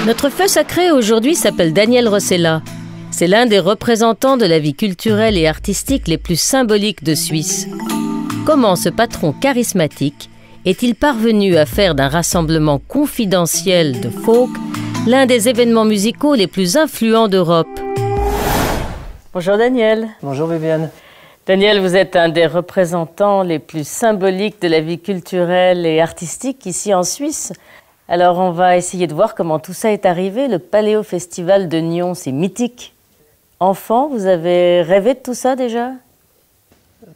Notre feu sacré aujourd'hui s'appelle Daniel Rossella. C'est l'un des représentants de la vie culturelle et artistique les plus symboliques de Suisse. Comment ce patron charismatique est-il parvenu à faire d'un rassemblement confidentiel de folk l'un des événements musicaux les plus influents d'Europe? Bonjour Daniel. Bonjour Viviane. Daniel, vous êtes un des représentants les plus symboliques de la vie culturelle et artistique ici en Suisse. Alors on va essayer de voir comment tout ça est arrivé. Le Paléo Festival de Nyon, c'est mythique. Enfant, vous avez rêvé de tout ça déjà?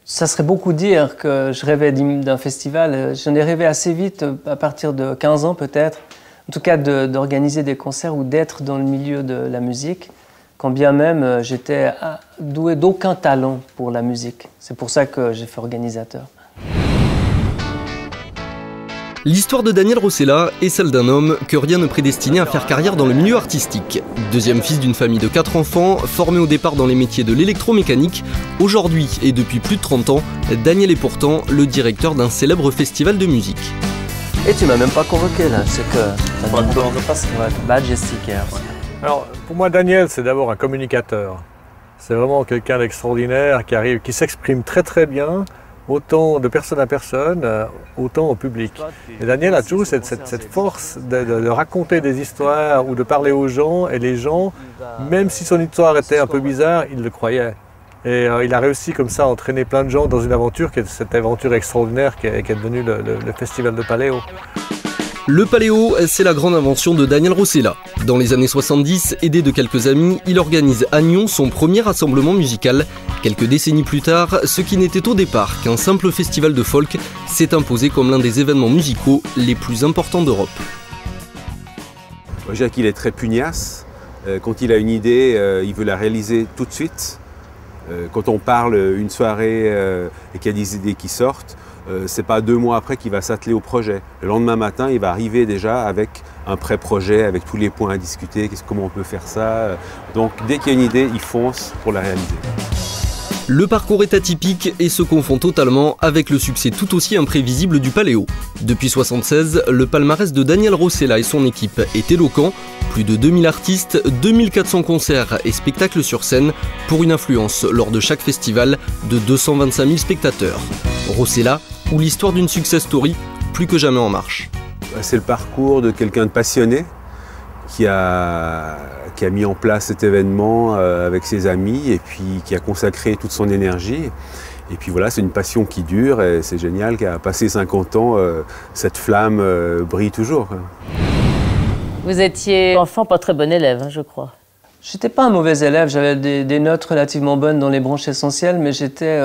Ça serait beaucoup dire que je rêvais d'un festival. J'en ai rêvé assez vite, à partir de 15 ans peut-être. En tout cas d'organiser des concerts ou d'être dans le milieu de la musique. Quand bien même j'étais doué d'aucun talent pour la musique. C'est pour ça que j'ai fait organisateur. L'histoire de Daniel Rossella est celle d'un homme que rien ne prédestinait à faire carrière dans le milieu artistique. Deuxième fils d'une famille de 4 enfants, formé au départ dans les métiers de l'électromécanique, aujourd'hui et depuis plus de 30 ans, Daniel est pourtant le directeur d'un célèbre festival de musique. Et tu m'as même pas convoqué là, c'est que badge sticker. Alors, pour moi, Daniel, c'est d'abord un communicateur. C'est vraiment quelqu'un d'extraordinaire qui arrive, qui s'exprime très très bien, autant de personne à personne, autant au public. Et Daniel a toujours cette force de raconter des histoires ou de parler aux gens, et les gens, même si son histoire était un peu bizarre, ils le croyaient. Et il a réussi comme ça à entraîner plein de gens dans une aventure, qui est cette aventure extraordinaire qui est devenue le Festival de Paléo. Le Paléo, c'est la grande invention de Daniel Rossella. Dans les années 70, aidé de quelques amis, il organise à Nyon son premier rassemblement musical. Quelques décennies plus tard, ce qui n'était au départ qu'un simple festival de folk s'est imposé comme l'un des événements musicaux les plus importants d'Europe. Jacques, il est très pugnace. Quand il a une idée, il veut la réaliser tout de suite. Quand on parle une soirée et qu'il y a des idées qui sortent, c'est pas 2 mois après qu'il va s'atteler au projet. Le lendemain matin, il va arriver déjà avec un pré-projet, avec tous les points à discuter, comment on peut faire ça. Donc dès qu'il y a une idée, il fonce pour la réaliser. Le parcours est atypique et se confond totalement avec le succès tout aussi imprévisible du Paléo. Depuis 1976, le palmarès de Daniel Rossella et son équipe est éloquent. Plus de 2000 artistes, 2400 concerts et spectacles sur scène pour une influence lors de chaque festival de 225 000 spectateurs. Rossella, ou l'histoire d'une success story plus que jamais en marche. C'est le parcours de quelqu'un de passionné qui a mis en place cet événement avec ses amis et puis qui a consacré toute son énergie. Et puis voilà, c'est une passion qui dure et c'est génial qu'à passer 50 ans, cette flamme brille toujours. Vous étiez enfant pas très bon élève, je crois. J'étais pas un mauvais élève, j'avais des notes relativement bonnes dans les branches essentielles, mais j'étais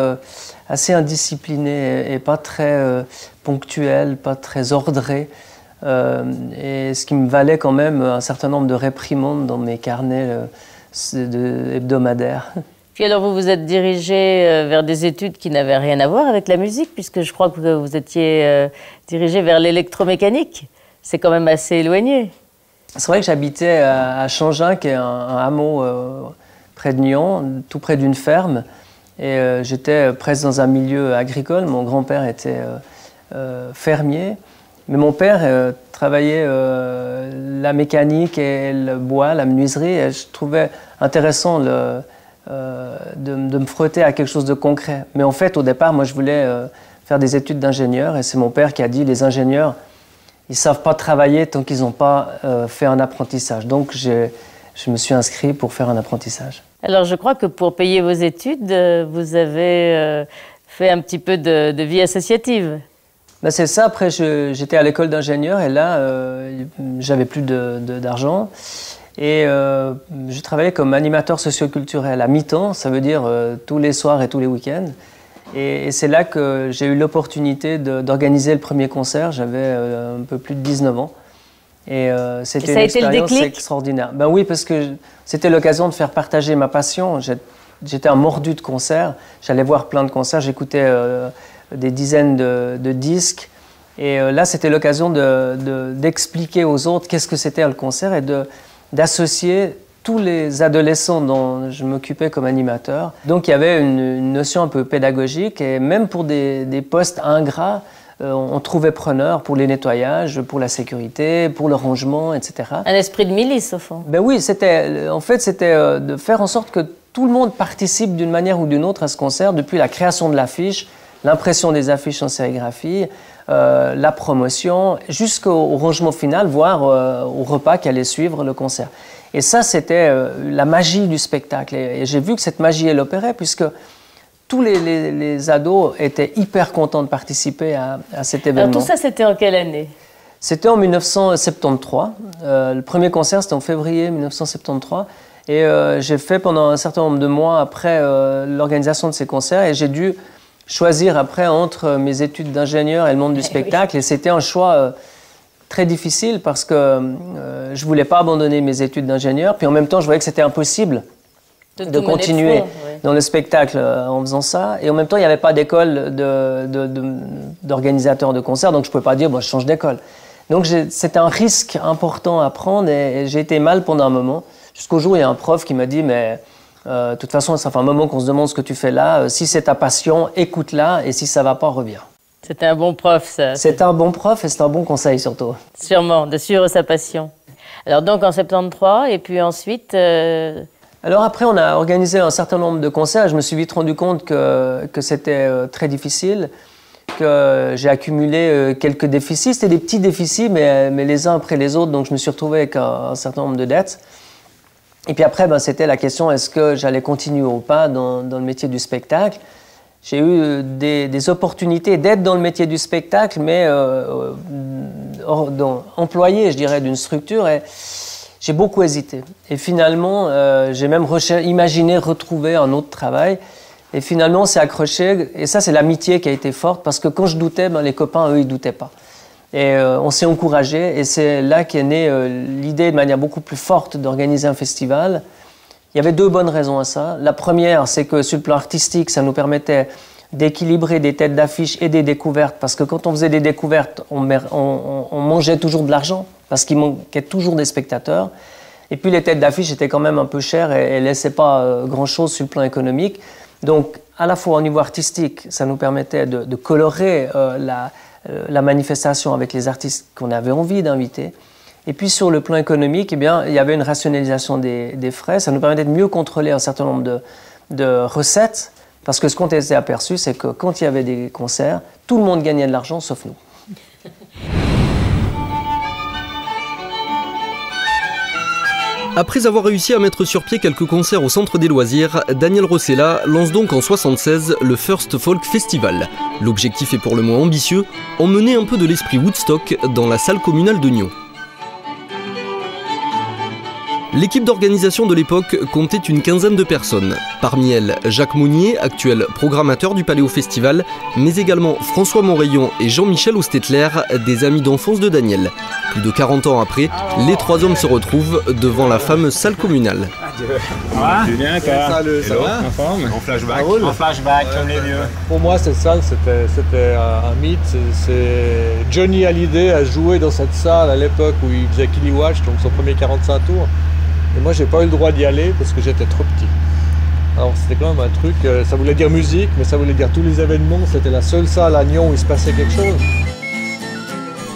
assez indiscipliné et pas très ponctuel, pas très ordré. Et ce qui me valait quand même un certain nombre de réprimandes dans mes carnets hebdomadaires. Puis alors vous vous êtes dirigé vers des études qui n'avaient rien à voir avec la musique, puisque je crois que vous étiez dirigé vers l'électromécanique. C'est quand même assez éloigné. C'est vrai que j'habitais à Changin, qui est un hameau près de Nyon, tout près d'une ferme. Et j'étais presque dans un milieu agricole. Mon grand-père était fermier. Mais mon père travaillait la mécanique et le bois, la menuiserie. Et je trouvais intéressant de me frotter à quelque chose de concret. Mais en fait, au départ, moi, je voulais faire des études d'ingénieur. Et c'est mon père qui a dit, les ingénieurs, ils ne savent pas travailler tant qu'ils n'ont pas fait un apprentissage. Donc, je me suis inscrit pour faire un apprentissage. Alors, je crois que pour payer vos études, vous avez fait un petit peu de vie associative. Ben c'est ça. Après, j'étais à l'école d'ingénieur et là, j'avais plus d'argent. Et je travaillais comme animateur socioculturel à mi-temps, ça veut dire tous les soirs et tous les week-ends. Et c'est là que j'ai eu l'opportunité d'organiser le premier concert. J'avais un peu plus de 19 ans. Et c'était une expérience extraordinaire. Ben oui, parce que c'était l'occasion de faire partager ma passion. J'étais un mordu de concerts. J'allais voir plein de concerts. J'écoutais des dizaines de disques. Et là, c'était l'occasion d'expliquer aux autres qu'est-ce que c'était le concert et d'associer tous les adolescents dont je m'occupais comme animateur. Donc il y avait une notion un peu pédagogique et même pour des postes ingrats, on trouvait preneur pour les nettoyages, pour la sécurité, pour le rangement, etc. Un esprit de milice, au fond. Ben oui, c'était de faire en sorte que tout le monde participe d'une manière ou d'une autre à ce concert, depuis la création de l'affiche, l'impression des affiches en sérigraphie, la promotion, jusqu'au rangement final, voire au repas qui allait suivre le concert. Et ça, c'était la magie du spectacle. Et j'ai vu que cette magie, elle opérait, puisque tous les ados étaient hyper contents de participer à cet événement. Alors tout ça, c'était en quelle année? C'était en 1973. Le premier concert, c'était en février 1973. Et j'ai fait pendant un certain nombre de mois après l'organisation de ces concerts, et j'ai dû choisir après entre mes études d'ingénieur et le monde du spectacle. Et c'était un choix très difficile parce que je ne voulais pas abandonner mes études d'ingénieur. Puis en même temps, je voyais que c'était impossible de continuer dans le spectacle en faisant ça. Et en même temps, il n'y avait pas d'école d'organisateur de concerts, donc je ne pouvais pas dire bon, je change d'école. Donc c'était un risque important à prendre et j'ai été mal pendant un moment. Jusqu'au jour où il y a un prof qui m'a dit mais de toute façon, ça fait un moment qu'on se demande ce que tu fais là. Si c'est ta passion, écoute-la, et si ça ne va pas, reviens. C'était un bon prof, ça. C'est un bon prof et c'est un bon conseil, surtout. Sûrement, de suivre sa passion. Alors donc en 73, et puis ensuite... Alors après, on a organisé un certain nombre de concerts. Je me suis vite rendu compte que c'était très difficile, que j'ai accumulé quelques déficits. C'était des petits déficits, mais les uns après les autres. Donc je me suis retrouvé avec un certain nombre de dettes. Et puis après, c'était la question, est-ce que j'allais continuer ou pas dans le métier du spectacle? J'ai eu des opportunités d'être dans le métier du spectacle, mais employé, je dirais, d'une structure. Et j'ai beaucoup hésité. Et finalement, j'ai même imaginé retrouver un autre travail. Et finalement, on s'est accroché. Et ça, c'est l'amitié qui a été forte, parce que quand je doutais, les copains, eux, ils ne doutaient pas. Et on s'est encouragés, et c'est là qu'est née l'idée de manière beaucoup plus forte d'organiser un festival. Il y avait deux bonnes raisons à ça. La première, c'est que sur le plan artistique, ça nous permettait d'équilibrer des têtes d'affiche et des découvertes, parce que quand on faisait des découvertes, on mangeait toujours de l'argent, parce qu'il manquait toujours des spectateurs. Et puis les têtes d'affiche étaient quand même un peu chères et ne laissaient pas grand-chose sur le plan économique. Donc, à la fois au niveau artistique, ça nous permettait de colorer la manifestation avec les artistes qu'on avait envie d'inviter. Et puis sur le plan économique, il y avait une rationalisation des frais. Ça nous permettait de mieux contrôler un certain nombre de recettes, parce que ce qu'on s'est aperçu, c'est que quand il y avait des concerts, tout le monde gagnait de l'argent, sauf nous. Après avoir réussi à mettre sur pied quelques concerts au Centre des Loisirs, Daniel Rossella lance donc en 1976 le First Folk Festival. L'objectif est pour le moins ambitieux, emmener un peu de l'esprit Woodstock dans la salle communale de Nyon. L'équipe d'organisation de l'époque comptait une quinzaine de personnes. Parmi elles, Jacques Mounier, actuel programmateur du Paléo Festival, mais également François Monrayon et Jean-Michel Ostetler, des amis d'enfance de Daniel. Plus de 40 ans après, les trois hommes se retrouvent devant la fameuse salle communale. Tu viens, ça va? En forme? En flashback. En flashback, comme les vieux. Pour moi, cette salle, c'était un mythe. Johnny Hallyday a joué dans cette salle à l'époque où il faisait Killiwatt, donc son premier 45 tours. Et moi, j'ai pas eu le droit d'y aller parce que j'étais trop petit. Alors, c'était quand même un truc, ça voulait dire musique, mais ça voulait dire tous les événements. C'était la seule salle à Nyon où il se passait quelque chose.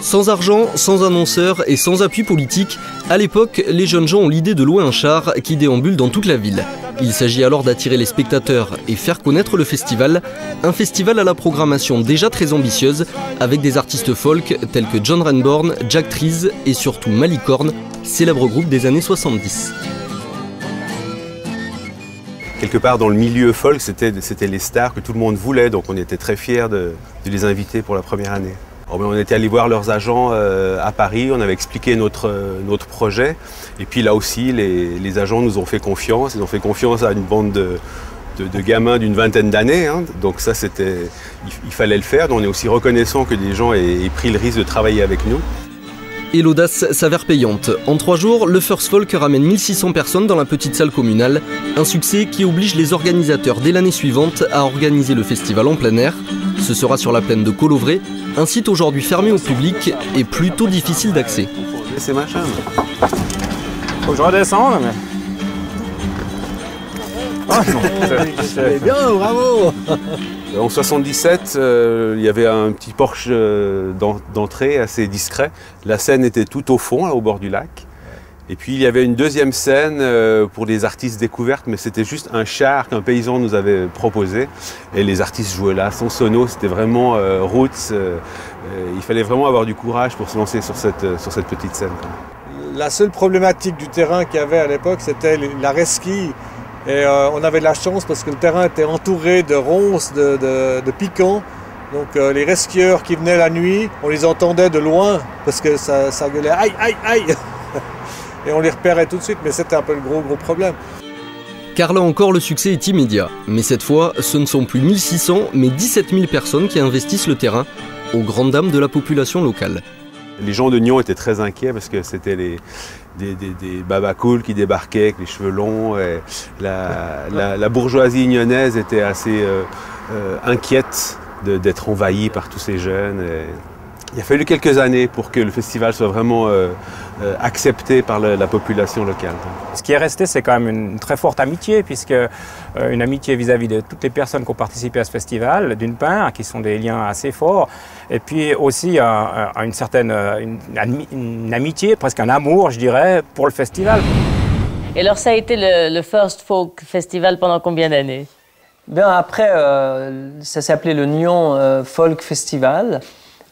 Sans argent, sans annonceur et sans appui politique, à l'époque, les jeunes gens ont l'idée de louer un char qui déambule dans toute la ville. Il s'agit alors d'attirer les spectateurs et faire connaître le festival, un festival à la programmation déjà très ambitieuse, avec des artistes folk tels que John Renbourn, Jack Trees et surtout Malicorne, célèbre groupe des années 70. Quelque part dans le milieu folk, c'était les stars que tout le monde voulait, donc on était très fiers de les inviter pour la première année. On était allé voir leurs agents à Paris, on avait expliqué notre projet. Et puis là aussi, les agents nous ont fait confiance. Ils ont fait confiance à une bande de gamins d'une vingtaine d'années. Hein. Donc ça, il fallait le faire. Donc on est aussi reconnaissant que des gens aient pris le risque de travailler avec nous. Et l'audace s'avère payante. En 3 jours, le First Folk ramène 1600 personnes dans la petite salle communale. Un succès qui oblige les organisateurs dès l'année suivante à organiser le festival en plein air. Ce sera sur la plaine de Colovray, un site aujourd'hui fermé au public et plutôt difficile d'accès. C'est machin. Faut que je redescende, mais... C'est bien, bravo. En 77, il y avait un petit porche d'entrée assez discret. La scène était tout au fond, là, au bord du lac. Et puis il y avait une deuxième scène pour les artistes découvertes, mais c'était juste un char qu'un paysan nous avait proposé. Et les artistes jouaient là, sans sono, c'était vraiment roots. Il fallait vraiment avoir du courage pour se lancer sur cette petite scène. La seule problématique du terrain qu'il y avait à l'époque, c'était la resquille. Et on avait de la chance parce que le terrain était entouré de ronces, de piquants. Donc les resquieurs qui venaient la nuit, on les entendait de loin parce que ça gueulait « aïe, aïe, aïe !» Et on les repérait tout de suite, mais c'était un peu le gros problème. Car là encore, le succès est immédiat. Mais cette fois, ce ne sont plus 1600, mais 17 000 personnes qui investissent le terrain, aux grandes dames de la population locale. Les gens de Nyon étaient très inquiets parce que c'était des babacools qui débarquaient avec les cheveux longs. Et la bourgeoisie nyonnaise était assez inquiète d'être envahie par tous ces jeunes. Et il a fallu quelques années pour que le festival soit vraiment accepté par la population locale. Ce qui est resté, c'est quand même une très forte amitié, puisque une amitié vis-à-vis de toutes les personnes qui ont participé à ce festival, d'une part, qui sont des liens assez forts, et puis aussi une certaine une amitié, presque un amour, je dirais, pour le festival. Et alors ça a été le First Folk Festival pendant combien d'années? Bien après, ça s'appelait le Nyon Folk Festival.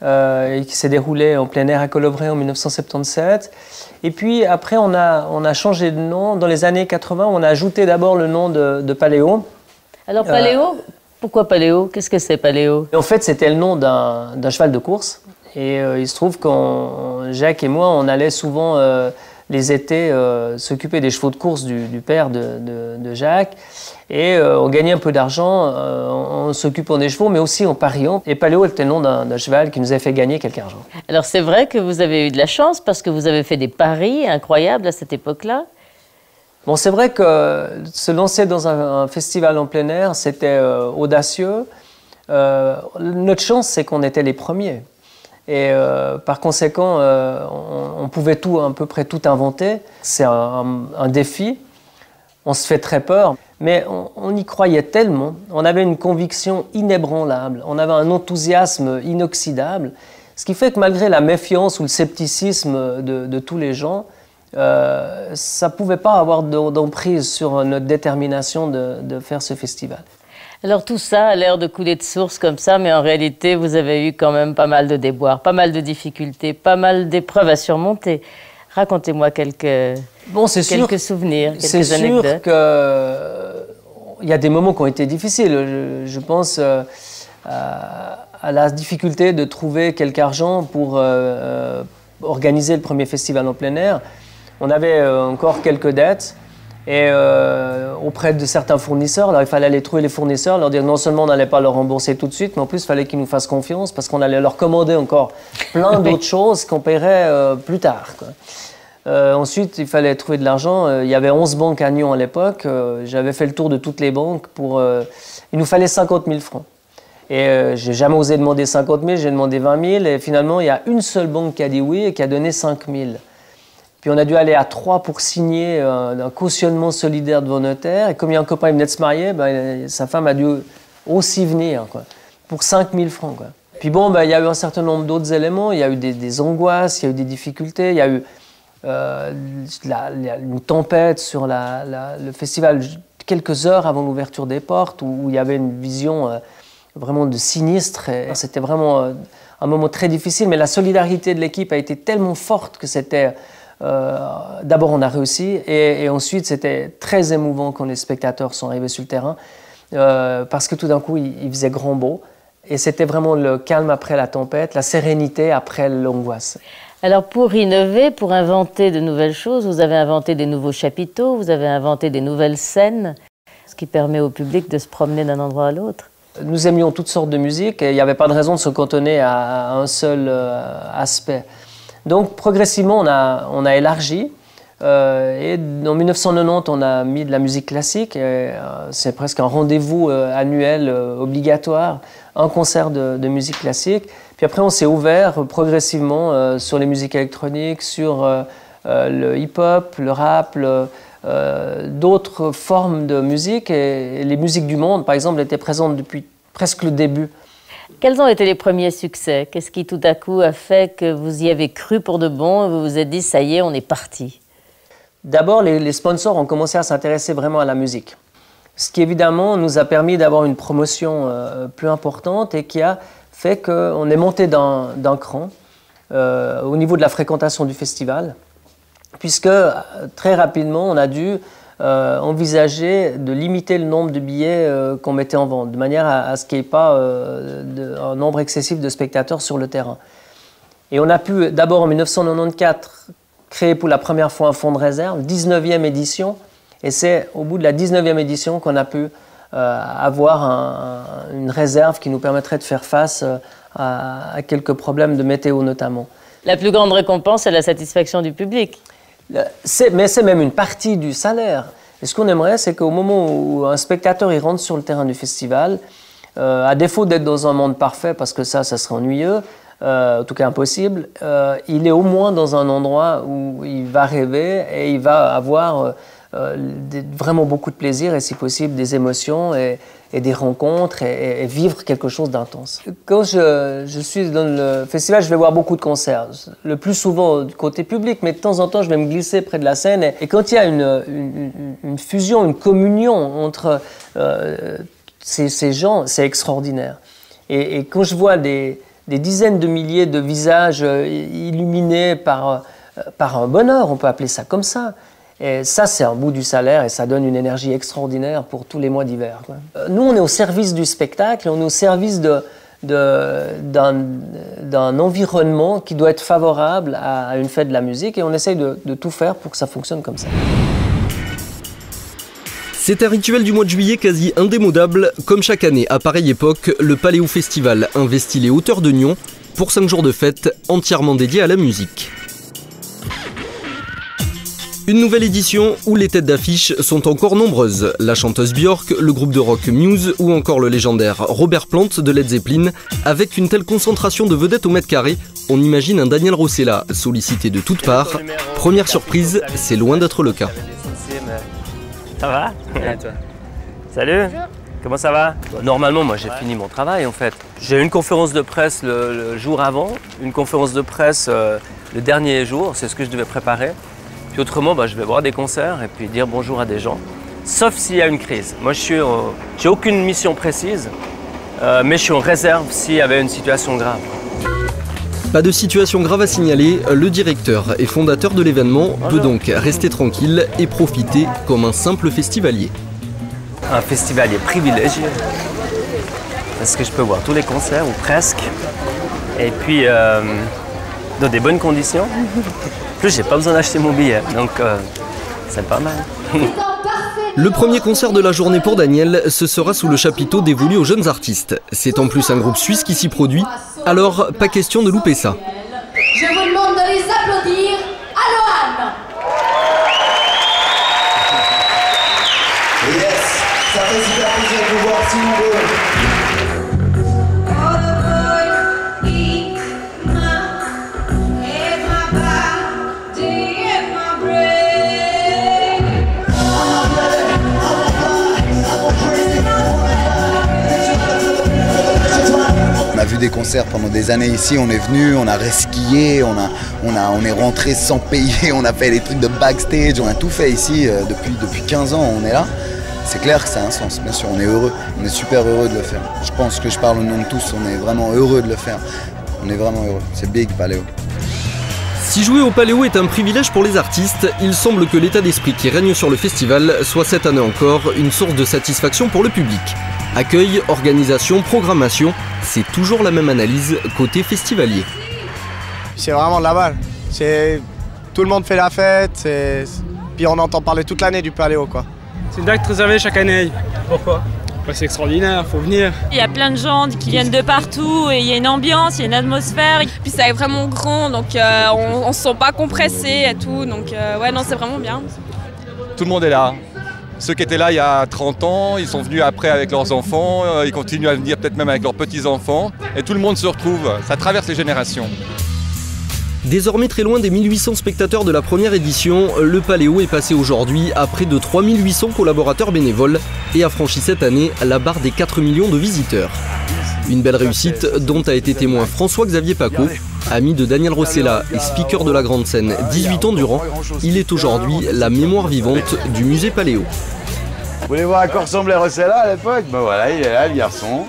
Et qui s'est déroulé en plein air à Collovray en 1977. Et puis après, on a changé de nom. Dans les années 80, on a ajouté d'abord le nom de Paléo. Alors Paléo, pourquoi Paléo? Qu'est-ce que c'est Paléo? En fait, c'était le nom d'un cheval de course. Et il se trouve que Jacques et moi, on allait souvent les étés s'occuper des chevaux de course du père de Jacques. Et on gagnait un peu d'argent en s'occupant des chevaux, mais aussi en pariant. Et Paléo était le nom d'un cheval qui nous a fait gagner quelque argent. Alors c'est vrai que vous avez eu de la chance parce que vous avez fait des paris incroyables à cette époque-là. Bon, c'est vrai que se lancer dans un festival en plein air, c'était audacieux. Notre chance, c'est qu'on était les premiers. Et par conséquent, on pouvait à peu près tout inventer. C'est un défi. On se fait très peur, mais on y croyait tellement. On avait une conviction inébranlable. On avait un enthousiasme inoxydable. Ce qui fait que malgré la méfiance ou le scepticisme de tous les gens, ça ne pouvait pas avoir d'emprise sur notre détermination de faire ce festival. Alors tout ça a l'air de couler de source comme ça, mais en réalité, vous avez eu quand même pas mal de déboires, pas mal de difficultés, pas mal d'épreuves à surmonter. Racontez-moi quelques souvenirs, quelques anecdotes. C'est sûr qu'il y a des moments qui ont été difficiles. Je pense à la difficulté de trouver quelque argent pour organiser le premier festival en plein air. On avait encore quelques dettes. Et auprès de certains fournisseurs, alors il fallait aller trouver les fournisseurs, leur dire non seulement on n'allait pas leur rembourser tout de suite, mais en plus il fallait qu'ils nous fassent confiance parce qu'on allait leur commander encore plein d'autres choses qu'on paierait plus tard, quoi. Ensuite, il fallait trouver de l'argent. Il y avait 11 banques à Nyon à l'époque. J'avais fait le tour de toutes les banques. Il nous fallait 50 000 francs. Et j'ai jamais osé demander 50 000, j'ai demandé 20 000. Et finalement, il y a une seule banque qui a dit oui et qui a donné 5 000. Puis on a dû aller à 3 pour signer un cautionnement solidaire devant notaire. Et comme il y a un copain qui venait de se marier, sa femme a dû aussi venir, quoi, pour 5 000 francs. Quoi. Puis bon, il y a eu un certain nombre d'autres éléments. Il y a eu des angoisses, il y a eu des difficultés. Il y a eu une tempête sur le festival quelques heures avant l'ouverture des portes où il y avait une vision vraiment de sinistre. C'était vraiment un moment très difficile, mais la solidarité de l'équipe a été tellement forte que c'était... d'abord on a réussi et ensuite c'était très émouvant quand les spectateurs sont arrivés sur le terrain parce que tout d'un coup il faisait grand beau et c'était vraiment le calme après la tempête, la sérénité après l'angoisse. Alors pour innover, pour inventer de nouvelles choses, vous avez inventé des nouveaux chapiteaux, vous avez inventé des nouvelles scènes, ce qui permet au public de se promener d'un endroit à l'autre. Nous aimions toutes sortes de musique et il n'y avait pas de raison de se cantonner à un seul aspect. Donc progressivement on a élargi et en 1990 on a mis de la musique classique. C'est presque un rendez-vous annuel obligatoire, un concert de musique classique. Puis après, on s'est ouvert progressivement sur les musiques électroniques, sur le hip-hop, le rap, d'autres formes de musique et les musiques du monde, par exemple, étaient présentes depuis presque le début. Quels ont été les premiers succès? Qu'est-ce qui tout à coup a fait que vous y avez cru pour de bon et vous vous êtes dit ça y est, on est parti? D'abord, les sponsors ont commencé à s'intéresser vraiment à la musique. Ce qui évidemment nous a permis d'avoir une promotion plus importante et qui a fait qu'on est monté d'un cran au niveau de la fréquentation du festival, puisque très rapidement on a dû envisager de limiter le nombre de billets qu'on mettait en vente, de manière à ce qu'il n'y ait pas un nombre excessif de spectateurs sur le terrain. Et on a pu d'abord en 1994 créer pour la première fois un fonds de réserve, 19e édition, et c'est au bout de la 19e édition qu'on a pu avoir une réserve qui nous permettrait de faire face à quelques problèmes de météo notamment. La plus grande récompense, c'est la satisfaction du public. Mais c'est même une partie du salaire. Et ce qu'on aimerait, c'est qu'au moment où un spectateur il rentre sur le terrain du festival, à défaut d'être dans un monde parfait, parce que ça serait ennuyeux, en tout cas impossible, il est au moins dans un endroit où il va rêver et il va avoir vraiment beaucoup de plaisir et si possible des émotions et des rencontres et vivre quelque chose d'intense. Quand je suis dans le festival, je vais voir beaucoup de concerts, le plus souvent du côté public, mais de temps en temps je vais me glisser près de la scène et quand il y a une fusion, une communion entre ces gens, c'est extraordinaire. Et quand je vois des dizaines de milliers de visages illuminés par un bonheur, on peut appeler ça comme ça. Et ça, c'est un bout du salaire et ça donne une énergie extraordinaire pour tous les mois d'hiver. Nous, on est au service du spectacle, on est au service d'un environnement qui doit être favorable à une fête de la musique et on essaye de tout faire pour que ça fonctionne comme ça. C'est un rituel du mois de juillet quasi indémodable. Comme chaque année, à pareille époque, le Paléo Festival investit les hauteurs de Nyon pour 5 jours de fête entièrement dédiés à la musique. Une nouvelle édition où les têtes d'affiche sont encore nombreuses. La chanteuse Björk, le groupe de rock Muse ou encore le légendaire Robert Plant de Led Zeppelin. Avec une telle concentration de vedettes au mètre carré, on imagine un Daniel Rossella sollicité de toutes parts. Première surprise, c'est loin d'être le cas. Ça va? Et toi? Salut. Comment ça va? Normalement, moi j'ai fini mon travail en fait. J'ai une conférence de presse le jour avant, une conférence de presse le dernier jour, c'est ce que je devais préparer. Puis autrement, je vais voir des concerts et puis dire bonjour à des gens. Sauf s'il y a une crise. Moi, j'ai aucune mission précise, mais je suis en réserve s'il y avait une situation grave. Pas de situation grave à signaler, le directeur et fondateur de l'événement peut donc rester tranquille et profiter comme un simple festivalier. Un festivalier privilégié, parce que je peux voir tous les concerts, ou presque, et puis dans des bonnes conditions. En plus, j'ai pas besoin d'acheter mon billet, donc c'est pas mal. Le premier concert de la journée pour Daniel, ce sera sous le chapiteau dévolu aux jeunes artistes. C'est en plus un groupe suisse qui s'y produit, alors pas question de louper ça. Je vous demande de les applaudir à Lohan. Yes, ça fait super plaisir de vous voir si nombreux. On a vu des concerts pendant des années ici, on est venu, on a reskié, on est rentré sans payer, on a fait des trucs de backstage, on a tout fait ici depuis 15 ans, on est là. C'est clair que ça a un sens, bien sûr, on est heureux, on est super heureux de le faire. Je pense que je parle au nom de tous, on est vraiment heureux de le faire. On est vraiment heureux, c'est big Paléo. Si jouer au Paléo est un privilège pour les artistes, il semble que l'état d'esprit qui règne sur le festival soit cette année encore une source de satisfaction pour le public. Accueil, organisation, programmation, c'est toujours la même analyse côté festivalier. C'est vraiment de la balle. Tout le monde fait la fête, puis on entend parler toute l'année du Paléo, quoi. C'est une date réservée chaque année. Pourquoi? C'est extraordinaire, faut venir. Il y a plein de gens qui viennent de partout et il y a une ambiance, il y a une atmosphère. Puis ça est vraiment grand, donc on se sent pas compressé et tout, donc ouais, non, c'est vraiment bien. Tout le monde est là. Ceux qui étaient là il y a 30 ans, ils sont venus après avec leurs enfants, ils continuent à venir peut-être même avec leurs petits-enfants. Et tout le monde se retrouve, ça traverse les générations. Désormais très loin des 1800 spectateurs de la première édition, le Paléo est passé aujourd'hui à près de 3800 collaborateurs bénévoles et a franchi cette année la barre des 4 millions de visiteurs. Une belle réussite dont a été témoin François-Xavier Paco, ami de Daniel Rossella et speaker de la grande scène 18 ans durant. Il est aujourd'hui la mémoire vivante du musée Paléo. Vous voulez voir à quoi ressemblait Rossella à l'époque? Ben voilà, il est là le garçon.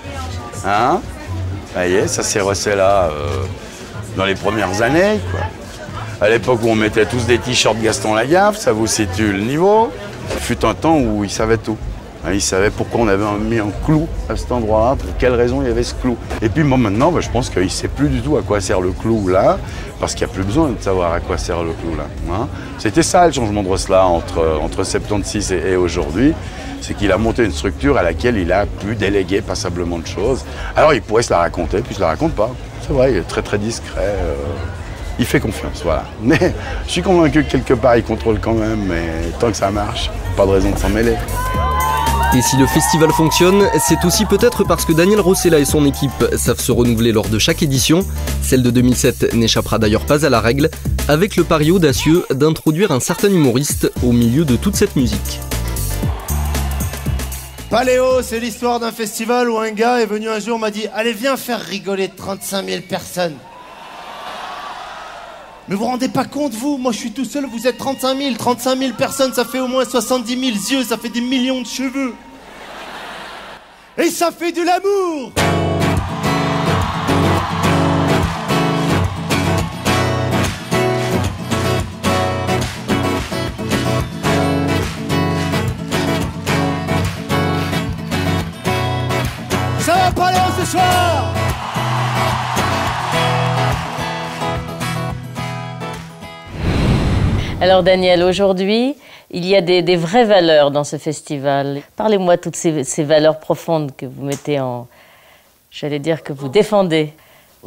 Hein? Ça y est, ça c'est Rossella dans les premières années, quoi. À l'époque où on mettait tous des t-shirts Gaston Lagaffe, ça vous situe le niveau. Il fut un temps où il savait tout. Il savait pourquoi on avait mis un clou à cet endroit-là, pour quelle raison il y avait ce clou. Et puis moi maintenant, je pense qu'il ne sait plus du tout à quoi sert le clou là, parce qu'il n'y a plus besoin de savoir à quoi sert le clou là. Hein. C'était ça le changement de Rossella entre 76 et aujourd'hui, c'est qu'il a monté une structure à laquelle il a pu déléguer passablement de choses. Alors il pourrait se la raconter, puis je ne la raconte pas. C'est vrai, il est très très discret. Il fait confiance, voilà. Mais je suis convaincu que quelque part il contrôle quand même, mais tant que ça marche, pas de raison de s'en mêler. Et si le festival fonctionne, c'est aussi peut-être parce que Daniel Rossella et son équipe savent se renouveler lors de chaque édition. Celle de 2007 n'échappera d'ailleurs pas à la règle, avec le pari audacieux d'introduire un certain humoriste au milieu de toute cette musique. Paléo, c'est l'histoire d'un festival où un gars est venu un jour, m'a dit « Allez, viens faire rigoler 35 000 personnes ». Mais vous vous rendez pas compte, vous? Moi, je suis tout seul, vous êtes 35 000. 35 000 personnes, ça fait au moins 70 000 yeux, ça fait des millions de cheveux. Et ça fait de l'amour! Ça va pas aller ce soir? Alors Daniel, aujourd'hui, il y a des vraies valeurs dans ce festival. Parlez-moi de toutes ces valeurs profondes que vous mettez en... J'allais dire que vous défendez.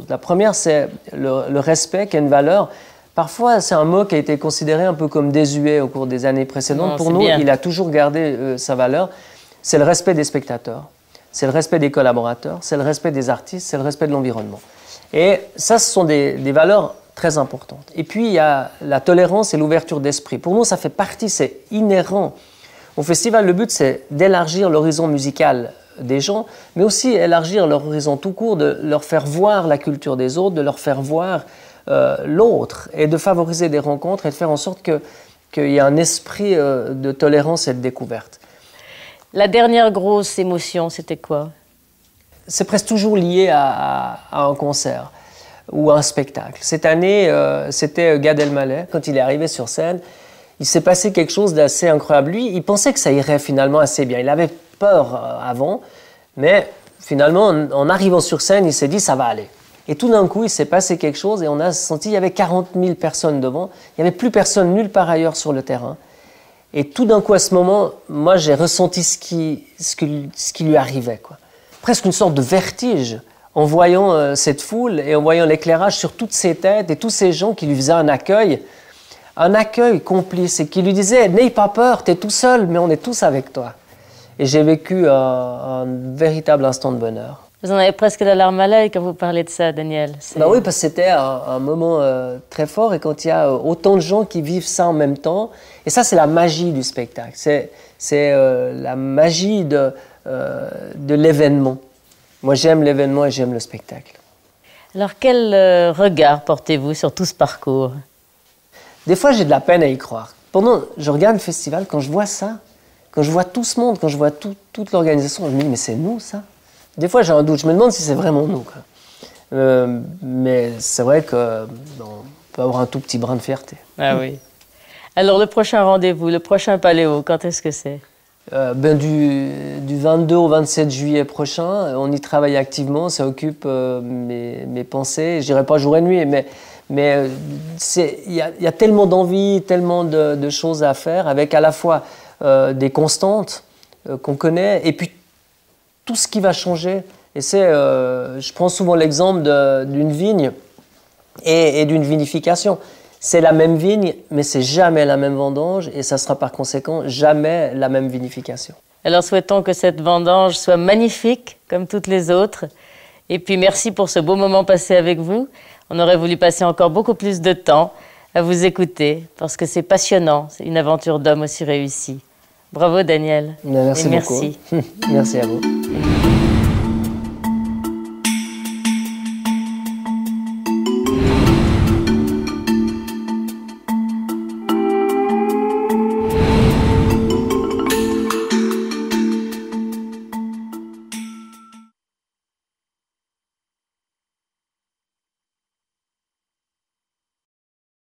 La première, c'est le respect, qui est une valeur. Parfois, c'est un mot qui a été considéré un peu comme désuet au cours des années précédentes. Non, pour nous, il a toujours gardé sa valeur. C'est le respect des spectateurs, c'est le respect des collaborateurs, c'est le respect des artistes, c'est le respect de l'environnement. Et ça, ce sont des valeurs très importante. Et puis, il y a la tolérance et l'ouverture d'esprit. Pour nous, ça fait partie, c'est inhérent. Au festival, le but, c'est d'élargir l'horizon musical des gens, mais aussi élargir leur horizon tout court, de leur faire voir la culture des autres, de leur faire voir l'autre, et de favoriser des rencontres et de faire en sorte qu'il y ait un esprit de tolérance et de découverte. La dernière grosse émotion, c'était quoi? C'est presque toujours lié à un concert ou un spectacle. Cette année, c'était Gad Elmaleh. Quand il est arrivé sur scène, il s'est passé quelque chose d'assez incroyable. Lui, il pensait que ça irait finalement assez bien. Il avait peur avant, mais finalement, en arrivant sur scène, il s'est dit « ça va aller ». Et tout d'un coup, il s'est passé quelque chose et on a senti qu'il y avait 40 000 personnes devant. Il n'y avait plus personne nulle part ailleurs sur le terrain. Et tout d'un coup, à ce moment, moi, j'ai ressenti ce qui lui arrivait, quoi. Presque une sorte de vertige. En voyant cette foule et en voyant l'éclairage sur toutes ces têtes et tous ces gens qui lui faisaient un accueil complice et qui lui disaient « N'aie pas peur, t'es tout seul, mais on est tous avec toi ». Et j'ai vécu un véritable instant de bonheur. Vous en avez presque la larme à l'œil quand vous parlez de ça, Daniel. Bah oui, parce que c'était un moment très fort et quand il y a autant de gens qui vivent ça en même temps, et ça c'est la magie du spectacle, c'est la magie de l'événement. Moi, j'aime l'événement et j'aime le spectacle. Alors, quel regard portez-vous sur tout ce parcours? Des fois, j'ai de la peine à y croire. Je regarde le festival, quand je vois ça, quand je vois tout ce monde, quand je vois toute l'organisation, je me dis, mais c'est nous, ça? Des fois, j'ai un doute. Je me demande si c'est vraiment nous, quoi. Mais c'est vrai qu'on peut avoir un tout petit brin de fierté. Ah oui. Alors, le prochain rendez-vous, le prochain Paléo, quand est-ce que c'est? Du 22 au 27 juillet prochain, on y travaille activement, ça occupe mes pensées, je dirais pas jour et nuit, mais il y a tellement d'envie, tellement de choses à faire, avec à la fois des constantes qu'on connaît, et puis tout ce qui va changer. Et je prends souvent l'exemple d'une vigne et d'une vinification. C'est la même vigne, mais c'est jamais la même vendange et ça sera par conséquent jamais la même vinification. Alors souhaitons que cette vendange soit magnifique comme toutes les autres. Et puis merci pour ce beau moment passé avec vous. On aurait voulu passer encore beaucoup plus de temps à vous écouter, parce que c'est passionnant, c'est une aventure d'homme aussi réussie. Bravo Daniel. Merci beaucoup. Merci. Merci à vous.